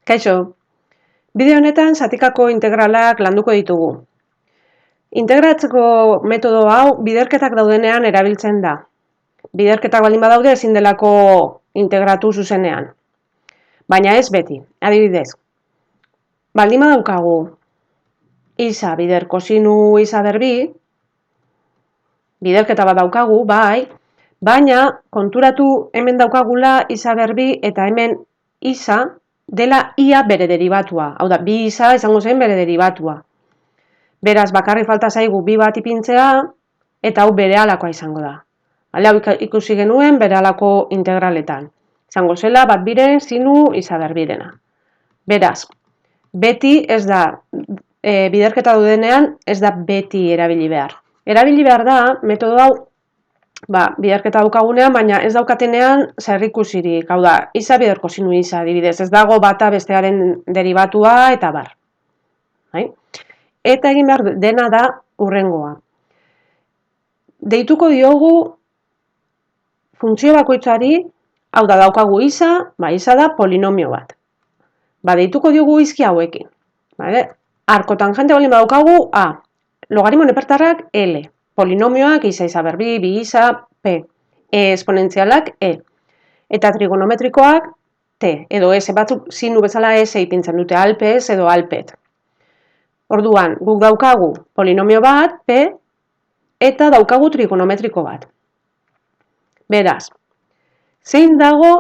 Kaixo, bideo honetan zatikako integralak landuko ditugu. Integratzeko metodo hau biderketak daudenean erabiltzen da. Biderketak baldin badaude ezin delako integratu zuzenean. Baina ez beti, adibidez. Baldin badaukagu isa bider kosinu isa berbi, biderketa bat daukagu, bai, baina konturatu hemen daukagula isa berbi eta hemen isa dela ia bere deribatua. Hau da, bi isa izango zen bere deribatua. Beraz, bakarrik falta zaigu bi bat ipintzea, eta hau berehalakoa izango da. Hau ikusi genuen berehalako integraletan. Izango zela bat biren sinu isa berbirena. Beraz, beti ez da, biderketa dudenean ez da beti erabili behar. Erabili behar da, metodo hau, biderketa daukagunean, baina ez daukatenean zerrikusirik. Hau da, isa bider kosinu isa, adibidez. Ez dago bata bestearen deribatua eta bar. Eta egin behar dena da hurrengoa. Deituko diogu funtzio bakoitzari, hau da daukagu isa, isa da polinomio bat. Deituko diogu izki hauekin. Arko tangente baldin badaukagu A, logaritmo nepertarrak L, polinomioak isa berbi, bi isa, P, esponentzialak E, eta trigonometrikoak T, edo S, batzuk sinu bezala S ipintzen dute alpes edo alpet. Orduan, guk daukagu polinomio bat, P, eta daukagu trigonometriko bat. Beraz, zein dago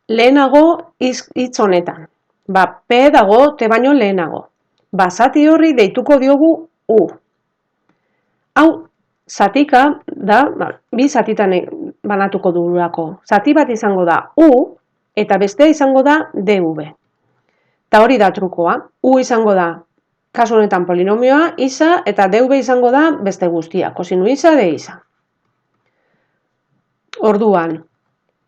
lehenago hitz honetan? P dago T baino lehenago. Zati horri deituko diogu U. Hau, zatika da, bi zatitan banatuko dugulako. Zati bat izango da U, eta bestea izango da DV. Eta hori da trukoa. U izango da, kasu honetan polinomioa, isa, eta DV izango da beste guztia, kosinu isa, de isa. Orduan,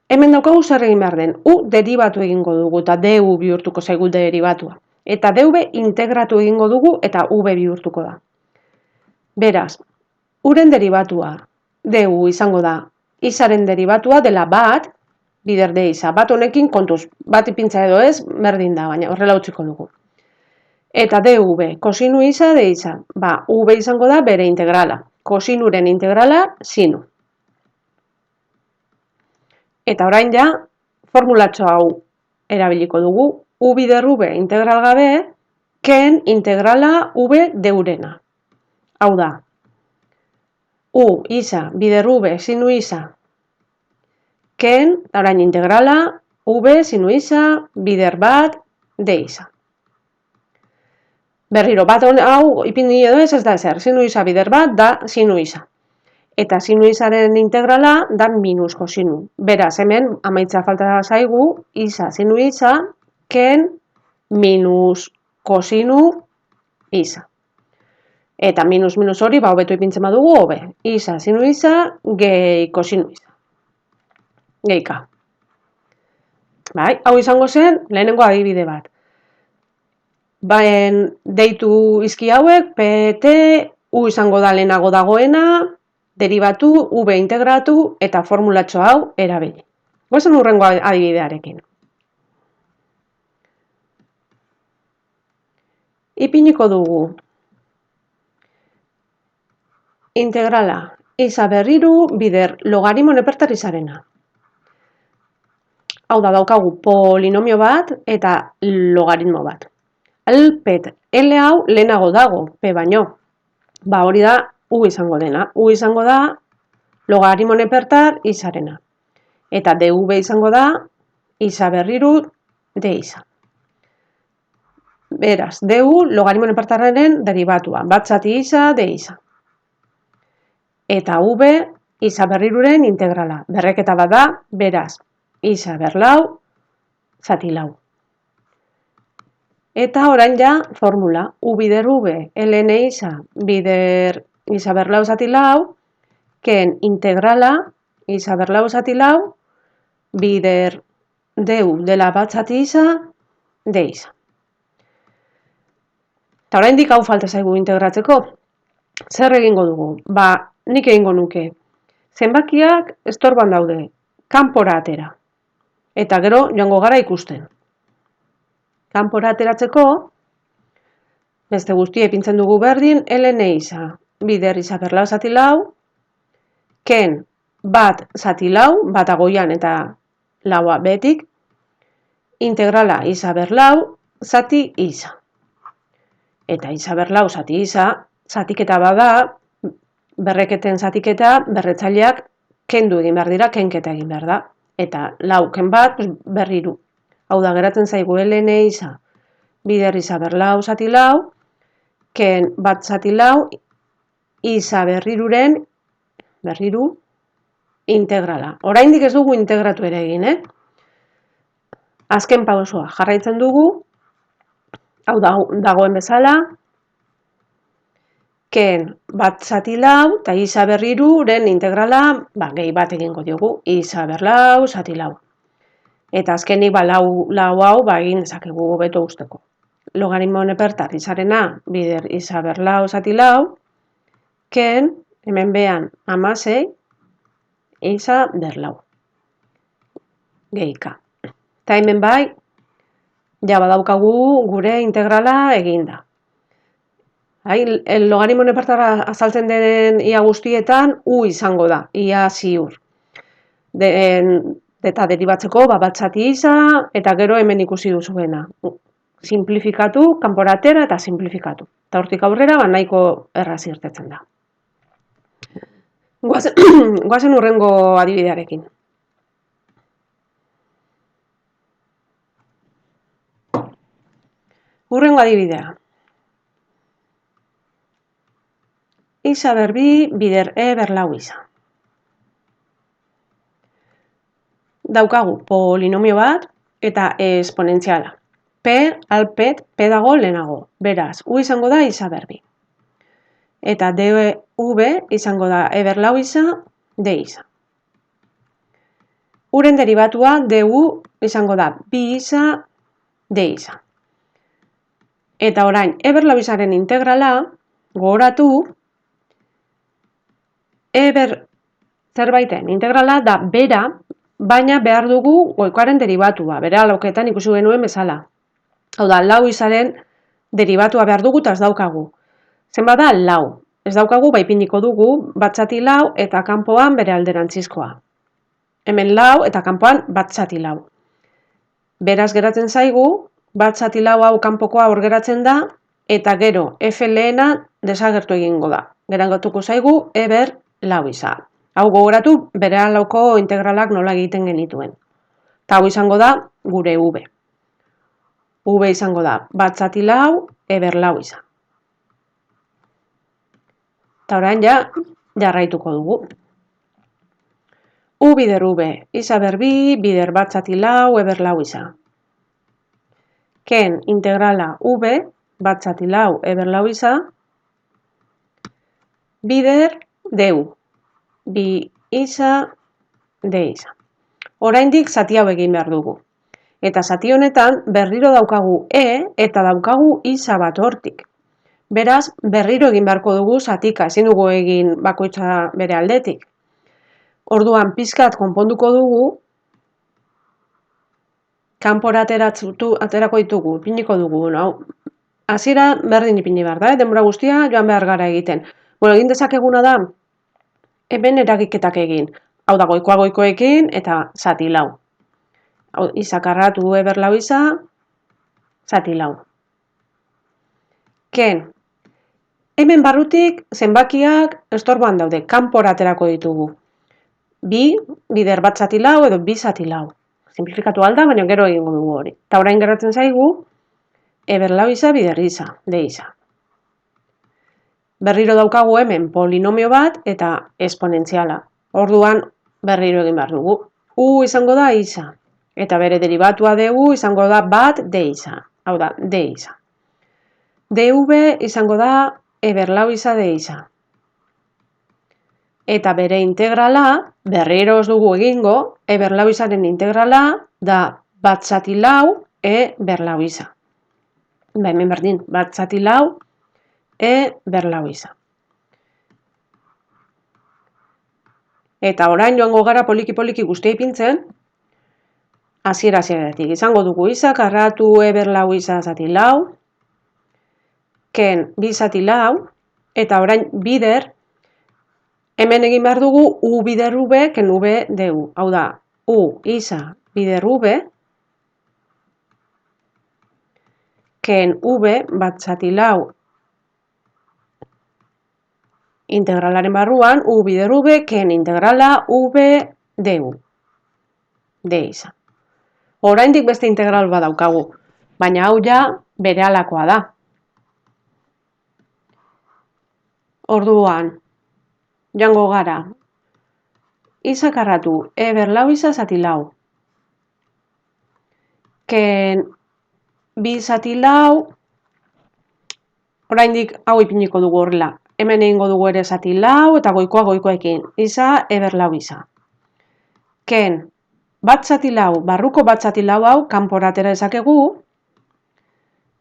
hemen daukagu zer egin behar den. U deribatu egingo dugu, eta DU bihurtuko zaigu deribatua. Eta DV integratu egingo dugu, eta V bihurtuko da. Beraz, uren deribatua, DU izango da, isaren deribatua dela bat, bider de isa. Bat honekin kontuz, bat ipintza edo ez, berdin da, baina horrela utziko dugu. Eta DV, kosinu isa, de isa. V izango da bere integrala. Kosinuren integrala, sinu. Eta orain ja, formulatxo hau erabiliko dugu. U bider V integral gabe, ken integrala V deurena. Hau da, U isa bider V sinu isa, ken, orain integrala, V sinu isa, bider bat, de isa. Berriro, bat hau ipini edo ez da ezer, sinu isa bider bat da sinu isa. Eta sinu isaren integrala da minus kosinu. Beraz, hemen amaitza falta zaigu, isa sinu isa, ken minus kosinu isa. Eta minus hori, hobeto ipintzen badugu, hobe. Isa sinu isa, gehi kosinu isa. Gehika. Hau izango zen, lehenengo adibide bat. Deitu izki hauek, PT, U izango da lehenago dagoena, deribatu, V integratu, eta formulatxo hau erabili. Goazen hurrengo adibidearekin. Ipiniko dugu integrala isa berriru bider logaritmo nepertar izarena. Hau da, daukagu polinomio bat eta logaritmo bat. Alpet, L hau lehenago dago, P baino. Hori da U izango dena. U izango da logaritmo nepertar izarena. Eta DV izango da isa berriru de isa. Beraz, DU logaritmo nepertarraren deribatua. Bat zati isa, de isa. Eta V isa berriruren integrala. Berreketa bat da, beraz, isa berlau, zati lau. Eta orain ja, formula, U bider V, ln isa, bider isa berlau zati lau, ken integrala, isa berlau zati lau, bider DU dela bat zati isa, de isa. Eta oraindik hau falta zaigu integratzeko. Zer egingo dugu? Nik egingo nuke. Zenbakiak estorban daude, kanpora atera. Eta gero joango gara ikusten. Kanpora ateratzeko, beste guztia ipintzen dugu berdin, ln isa. Bider isa berlau zati lau, ken bat zati lau, bata goian eta laua betik, integrala isa berlau zati isa. Eta isa berlau zati isa, zatiketa bada, berreketen zatiketa, berretzaileak kendu egin behar dira, kenketa egin behar da. Eta lau ken bat, berriru. Hau da, geratzen zaigu ln isa, bider isa berlau zati lau, ken bat zati lau, isa berriru integrala. Oraindik ez dugu integratu ere egin, Azken pausoa jarraitzen dugu, hau dagoen bezala, ken bat zati lau, eta isa berriruren integrala, gehi bat egingo diogu, isa berlau zati lau. Eta azkenik lau hau egin dezakegu hobeto usteko. Logaritmo nepertar izarena, bider isa berlau zati lau, ken, hemen behan, 16, isa berlau. Gehika. Eta hemen bai, ja badaukagu gure integrala eginda. Logaritmo nepertarra azaltzen den ia guztietan, u izango da, ia ziur. Eta deribatzeko, bat zati isa, eta gero hemen ikusi duzuena. Simplifikatu, kanpora atera eta simplifikatu. Eta hortik aurrera, nahiko erraz irtetzen da. Goazen hurrengo adibidearekin. Hurrengo adibidea. Isa berbi, bider berlau isa. Daukagu polinomio bat eta esponentziala. P alpet, P dago lehenago. Beraz, u izango da isa berbi. Eta dv izango da berlau isa, d isa. Uren deribatua du izango da bi isa, d isa. Eta orain, berlau isaren integrala, gogoratu, zerbaiten integrala da bera, baina behar dugu goikoaren deribatua, bere lauketan ikusi genuen bezala. Hau da, lau izaren deribatua behar dugu eta ez daukagu. Zenbat da, lau. Ez daukagu, ipiniko dugu, bat zati lau eta kanpoan bere alderantzizkoa. Hemen lau eta kanpoan bat zati lau. Beraz geratzen zaigu, bat zati lau hau kanpokoa hor geratzen da, eta gero f lehena desagertu egingo da. Geratuko zaigu, lau isa. Hau gogoratu, bere lauko integralak nola egiten genituen. Eta hau izango da, gure v. V izango da, bat zati lau, lau isa. Eta orain jarraituko dugu. U bider v, isa berbi, bider bat zati lau, lau isa. Ken integrala v, bat zati lau, lau isa, bider du, bi isa, d isa. Oraindik zati hau egin behar dugu. Eta zati honetan berriro daukagu eta daukagu isa bat hortik. Beraz, berriro egin beharko dugu zatika, ezin dugu egin bakoitza bere aldetik. Orduan, pizkat konponduko dugu, kanpora aterako ditugu, ipiniko dugu. Hasiera berdin ipini behar da, denbora guztia joan behar gara egiten. Egin dezakeguna da, hemen eragiketak egin. Hau da, goikoekin eta zati lau. Izakarratu berlau isa, zati lau. Ken, hemen barrutik zenbakiak estorboan daude, kanpora aterako ditugu. Bi, bider bat zati lau edo bi zati lau. Simplifikatu alda, baina gero egingo dugu hori. Eta orain geratzen zaigu, berlau isa, bider isa, d isa. Berriro daukagu hemen polinomio bat eta esponentziala. Orduan berriro egin behar dugu. U izango da isa. Eta bere deribatua du izango da bat d isa. Hau da, d isa. dv izango da berlau isa, d isa. Eta bere integrala, berriro ez dugu egingo, berlau isaren integrala da bat zati lau, berlau isa. Hemen berdin, bat zati lau, berlau isa. Eta orain joango gara poliki-poliki guztia ipintzen, hasieratik. Izango dugu isa, karratu, berlau isa zati lau, ken bi zati lau, eta orain bider, hemen egin behar dugu u bider ube, ken ube deu. Hau da, u isa bider ube, ken ube bat zati lau integralaren barruan, u bider ube, ken integrala ube deu. De isa. Oraindik beste integral bat daukagu, baina hau ja berehalakoa da. Orduan, joango gara, isa karratu, berlau isa zati lau. Ken bi zati lau, oraindik hau ipiniko dugu horrela. Hemen egingo dugu ere zati lau eta goikoekin. Isa, berlau isa. Ken, bat zati lau, barruko bat zati lau hau, kanpora atera dezakegu,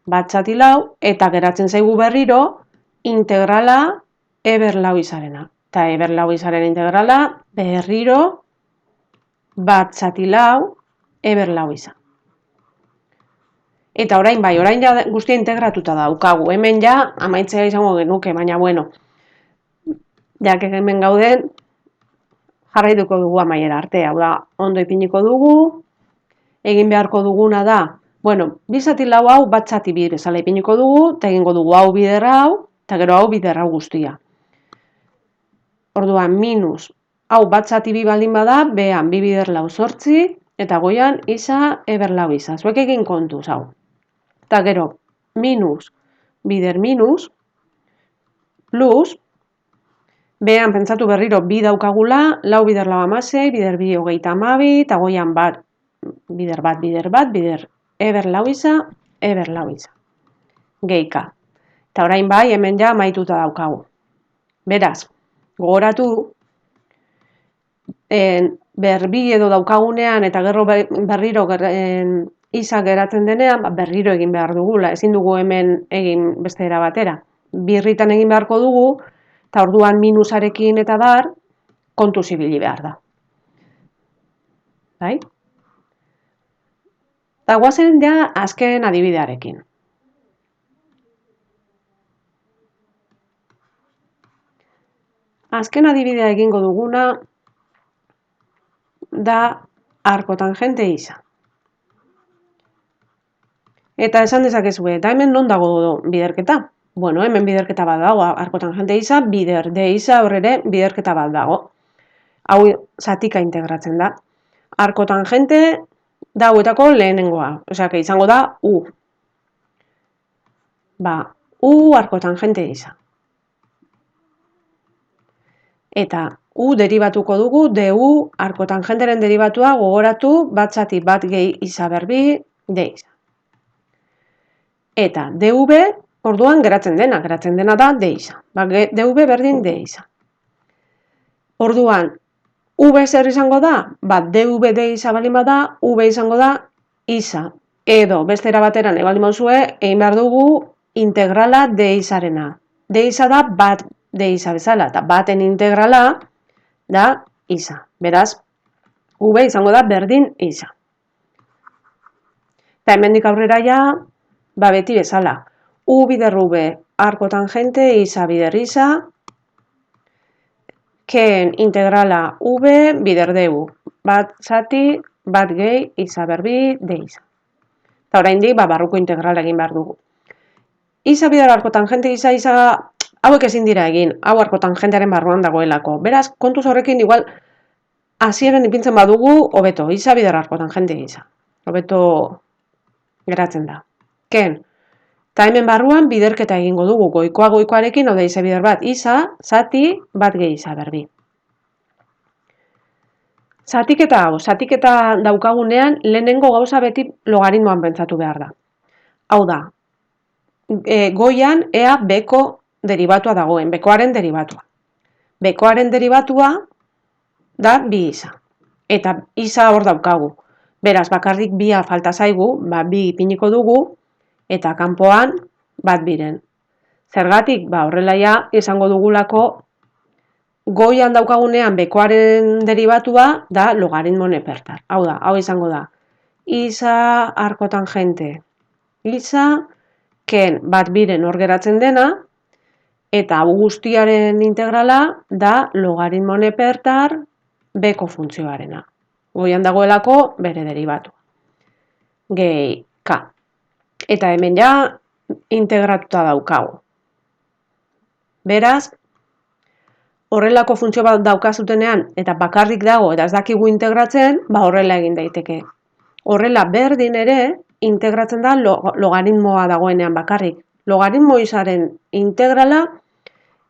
bat zati lau, eta geratzen zaigu berriro, integrala berlau izarena. Eta berlau izaren integrala berriro, bat zati lau, berlau isa. Eta orain bai, orain ja guztia integratuta daukagu. Hemen ja amaitzea izango genuke, baina bueno, jak hemen gauden, jarraituko dugu amaiera arte. Hau da, ondo ipiniko dugu, egin beharko duguna da, bueno, bi zati lau hau bat zati bi bezala ipiniko dugu, eta egingo dugu hau bider hau, eta gero hau bider hau guztia. Orduan, minus, hau bat zati bi baldin bada, behan bi bider lau zortzi, eta goian isa berlau isa. Zuek egin kontuz, hau. Eta gero, minus, bider minus, plus, behan pentsatu berriro bi daukagula, lau bider lau amasei, bider bi hogeita amabi, eta goian bat, bider berlau isa, berlau isa. Geika. Eta orain bai, hemen ja amaituta daukagu. Beraz, gogoratu, berbi edo daukagunean, eta gero berriro isa geratzen denean, berriro egin behar dugula, ezin dugu hemen egin beste era batera. Birritan egin beharko dugu, eta orduan minusarekin eta bar, kontu zibili behar da. Bai? Eta guazen ja azken adibidearekin. Azken adibidea egingo duguna da arko tangente isa. Eta esan dezakezue, eta hemen non dago biderketa? Bueno, hemen biderketa bat dago, arko tangente isa, bider de isa horrere biderketa bat dago. Hau zatika integratzen da. Arko tangente da hauetako lehenengoa, osea, izango da u. Ba, u arko tangente isa. Eta u deribatuko dugu, du arko tangenteren deribatua gogoratu bat zati bat gehi isa berbi de isa. Eta dv, orduan geratzen dena da de isa. Ba, dv berdin de isa. Orduan, v zer izango da? Ba, dv de isa balin bada, v izango da isa. Edo, beste era bateran, ebaldi mauzue, egin behar dugu integrala de isarena. De isa da bat de isa bezala, eta baten integrala da isa. Beraz, v izango da berdin isa. Eta hemendik aurrera ja, ba beti bezala. U bider v, arko tangente, isa bider isa, ken integrala v bider du. Bat zati, bat gehi, isa berbi, de isa. Eta oraindik barruko integrala egin behar dugu. Isa bider arko tangente, isa, hauek ezin dira egin, hau arko tangentearen barruan dagoelako. Beraz, kontuz horrekin igual, hasieran ipintzen badugu, hobeto, isa bider arko tangente, isa. Hobeto geratzen da. Ken, eta hemen barruan biderketa egingo dugu, goikoarekin, hau da isa bider bat, isa, zati, bat gehi isa berbi. Zatiketa hau, zatiketa daukagunean, lehenengo gauza beti logaritmoan pentsatu behar da. Hau da, goian ea beko deribatua dagoen, bekoaren deribatua. Bekoaren deribatua da bi isa. Eta isa hor daukagu. Beraz, bakarrik bia falta zaigu, ba, bi ipiniko dugu, eta kanpoan bat biren. Zergatik, ba, horrela ja, izango dugulako goian daukagunean bekoaren deribatua da logaritmo nepertar. Hau da, hau izango da. isa arko tangente. Isa ken bat biren hor geratzen dena, eta hau guztiaren integrala da logaritmo nepertar beko funtzioarena. Goian dagoelako bere deribatu. Gehi k. Eta hemen ja integratuta daukagu. Beraz, horrelako funtzio bat daukazutenean eta bakarrik dago eta ez dakigu integratzen, horrela egin daiteke. Horrela berdin ere integratzen da logaritmoa dagoenean bakarrik. Logaritmo isaren integrala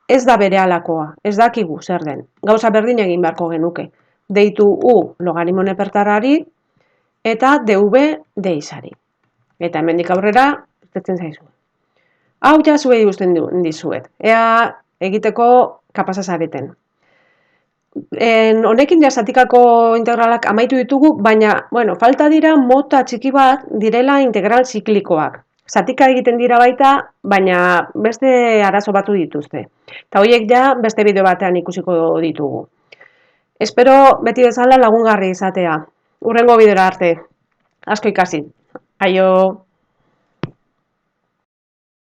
ez da berehalakoa, ez dakigu zer den. Gauza berdin egin beharko genuke. Deitu u logaritmo nepertarrari eta dv d isari. Eta hemendik aurrera irteten zaizu. Hau ja zuei uzten dizuet. Ea egiteko kapasa zareten. Honekin ja zatikako integralak amaitu ditugu, baina, falta dira mota txiki bat direla integral ziklikoak. Zatika egiten dira baita, baina beste arazo batu dituzte. Eta horiek ja beste bideo batean ikusiko ditugu. Espero beti bezala lagungarri izatea. Hurrengo bideora arte. Asko ikasi. Aio!